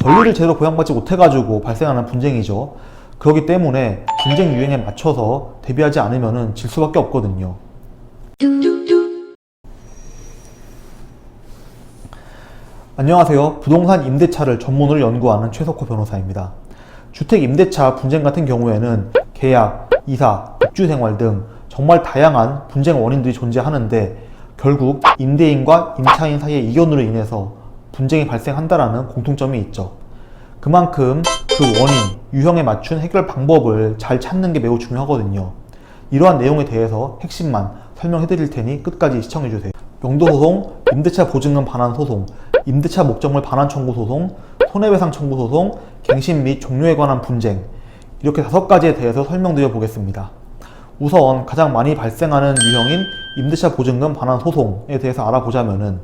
권리를 제대로 보장받지 못해가지고 발생하는 분쟁이죠. 그렇기 때문에 분쟁 유행에 맞춰서 대비하지 않으면 질 수밖에 없거든요. 안녕하세요. 부동산 임대차를 전문으로 연구하는 최석호 변호사입니다. 주택 임대차 분쟁 같은 경우에는 계약, 이사, 입주생활 등 정말 다양한 분쟁 원인들이 존재하는데 결국 임대인과 임차인 사이의 이견으로 인해서 분쟁이 발생한다는 공통점이 있죠. 그만큼 그 원인, 유형에 맞춘 해결 방법을 잘 찾는 게 매우 중요하거든요. 이러한 내용에 대해서 핵심만 설명해 드릴 테니 끝까지 시청해 주세요. 명도소송, 임대차 보증금 반환 소송, 임대차 목적물 반환 청구 소송, 손해배상 청구 소송, 갱신 및 종료에 관한 분쟁, 이렇게 5가지에 대해서 설명드려 보겠습니다. 우선 가장 많이 발생하는 유형인 임대차 보증금 반환 소송에 대해서 알아보자면은,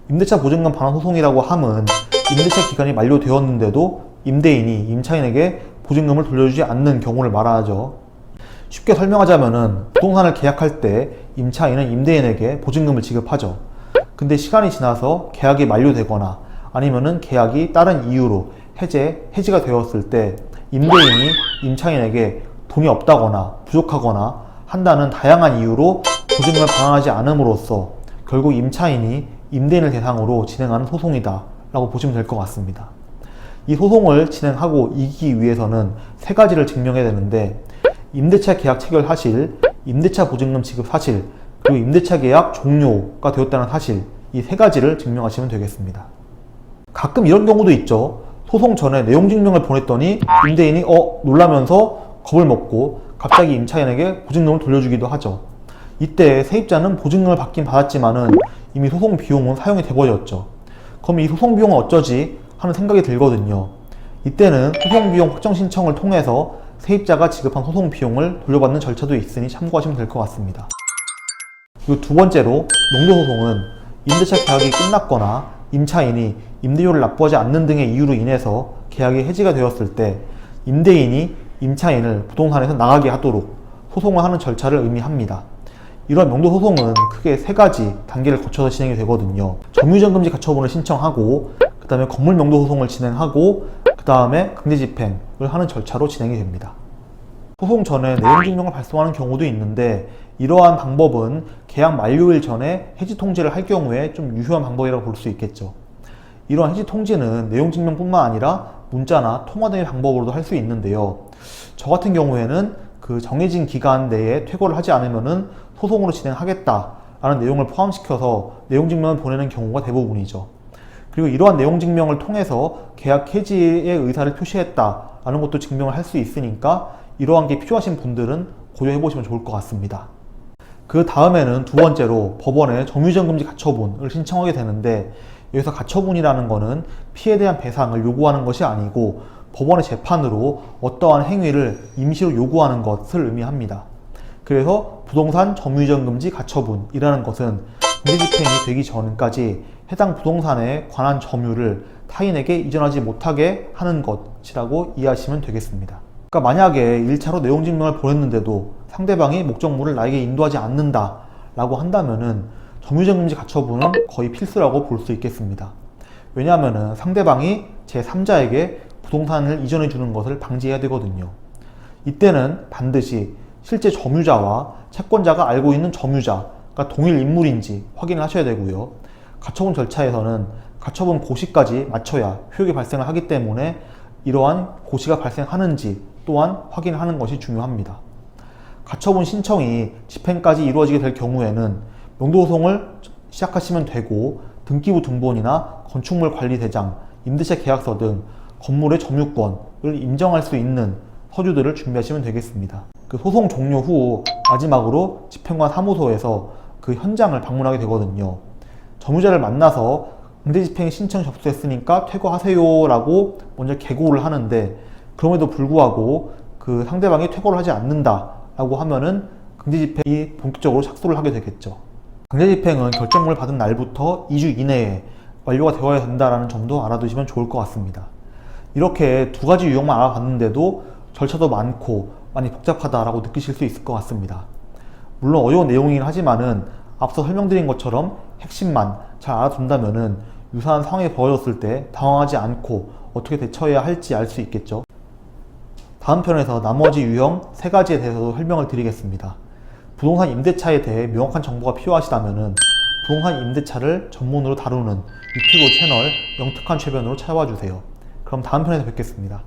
임대차 보증금 반환 소송이라고 함은 임대차 기간이 만료되었는데도 임대인이 임차인에게 보증금을 돌려주지 않는 경우를 말하죠. 쉽게 설명하자면은 부동산을 계약할 때 임차인은 임대인에게 보증금을 지급하죠. 근데 시간이 지나서 계약이 만료되거나 아니면은 계약이 다른 이유로 해지가 되었을 때 임대인이 임차인에게 돈이 없다거나 부족하거나 한다는 다양한 이유로 보증금을 반환하지 않음으로써 결국 임차인이 임대인을 대상으로 진행하는 소송이다 라고 보시면 될 것 같습니다. 이 소송을 진행하고 이기기 위해서는 3가지를 증명해야 되는데, 임대차 계약 체결 사실, 임대차 보증금 지급 사실, 그리고 임대차 계약 종료가 되었다는 사실, 이 3가지를 증명하시면 되겠습니다. 가끔 이런 경우도 있죠. 소송 전에 내용 증명을 보냈더니 임대인이 놀라면서 겁을 먹고 갑자기 임차인에게 보증금을 돌려주기도 하죠. 이때 세입자는 보증금을 받긴 받았지만은 이미 소송 비용은 사용이 돼버렸죠. 그럼 이 소송 비용은 어쩌지 하는 생각이 들거든요. 이때는 소송 비용 확정 신청을 통해서 세입자가 지급한 소송 비용을 돌려받는 절차도 있으니 참고하시면 될 것 같습니다. 그리고 2번째로 명도소송은 임대차 계약이 끝났거나 임차인이 임대료를 납부하지 않는 등의 이유로 인해서 계약이 해지가 되었을 때 임대인이 임차인을 부동산에서 나가게 하도록 소송을 하는 절차를 의미합니다. 이런 명도소송은 크게 3가지 단계를 거쳐서 진행이 되거든요. 점유이전금지 가처분을 신청하고, 그 다음에 건물 명도소송을 진행하고, 그 다음에 강제집행을 하는 절차로 진행이 됩니다. 소송 전에 내용 증명을 발송하는 경우도 있는데, 이러한 방법은 계약 만료일 전에 해지 통지를 할 경우에 좀 유효한 방법이라고 볼 수 있겠죠. 이러한 해지 통지는 내용 증명뿐만 아니라 문자나 통화 등의 방법으로도 할 수 있는데요. 저 같은 경우에는 그 정해진 기간 내에 퇴거를 하지 않으면은 소송으로 진행하겠다라는 내용을 포함시켜서 내용 증명을 보내는 경우가 대부분이죠. 그리고 이러한 내용 증명을 통해서 계약 해지의 의사를 표시했다라는 것도 증명을 할 수 있으니까 이러한 게 필요하신 분들은 고려해 보시면 좋을 것 같습니다. 그 다음에는 2번째로 법원에 점유이전금지 가처분을 신청하게 되는데, 여기서 가처분이라는 거는 피해에 대한 배상을 요구하는 것이 아니고 법원의 재판으로 어떠한 행위를 임시로 요구하는 것을 의미합니다. 그래서 부동산 점유이전금지 가처분이라는 것은 강제집행이 되기 전까지 해당 부동산에 관한 점유를 타인에게 이전하지 못하게 하는 것이라고 이해하시면 되겠습니다. 그러니까 만약에 1차로 내용 증명을 보냈는데도 상대방이 목적물을 나에게 인도하지 않는다 라고 한다면은 점유이전금지 가처분은 거의 필수라고 볼 수 있겠습니다. 왜냐하면은 상대방이 제3자에게 부동산을 이전해 주는 것을 방지해야 되거든요. 이때는 반드시 실제 점유자와 채권자가 알고 있는 점유자가 동일 인물인지 확인을 하셔야 되고요. 가처분 절차에서는 가처분 고시까지 맞춰야 효력이 발생을 하기 때문에 이러한 고시가 발생하는지 또한 확인하는 것이 중요합니다. 가처분 신청이 집행까지 이루어지게 될 경우에는 명도소송을 시작하시면 되고, 등기부 등본이나 건축물 관리대장, 임대차 계약서 등 건물의 점유권을 인정할 수 있는 서류들을 준비하시면 되겠습니다. 그 소송 종료 후 마지막으로 집행관 사무소에서 그 현장을 방문하게 되거든요. 점유자를 만나서 강제집행 신청 접수했으니까 퇴거하세요 라고 먼저 계고를 하는데, 그럼에도 불구하고 그 상대방이 퇴거를 하지 않는다 라고 하면은 강제집행이 본격적으로 착수를 하게 되겠죠. 강제집행은 결정문을 받은 날부터 2주 이내에 완료가 되어야 된다는 점도 알아두시면 좋을 것 같습니다. 이렇게 2가지 유형만 알아봤는데도 절차도 많고 많이 복잡하다라고 느끼실 수 있을 것 같습니다. 물론 어려운 내용이긴 하지만은 앞서 설명드린 것처럼 핵심만 잘 알아둔다면은 유사한 상황이 벌어졌을 때 당황하지 않고 어떻게 대처해야 할지 알 수 있겠죠. 다음 편에서 나머지 유형 3가지에 대해서도 설명을 드리겠습니다. 부동산 임대차에 대해 명확한 정보가 필요하시다면 부동산 임대차를 전문으로 다루는 유튜브 채널 영특한 최변으로 찾아와 주세요. 그럼 다음 편에서 뵙겠습니다.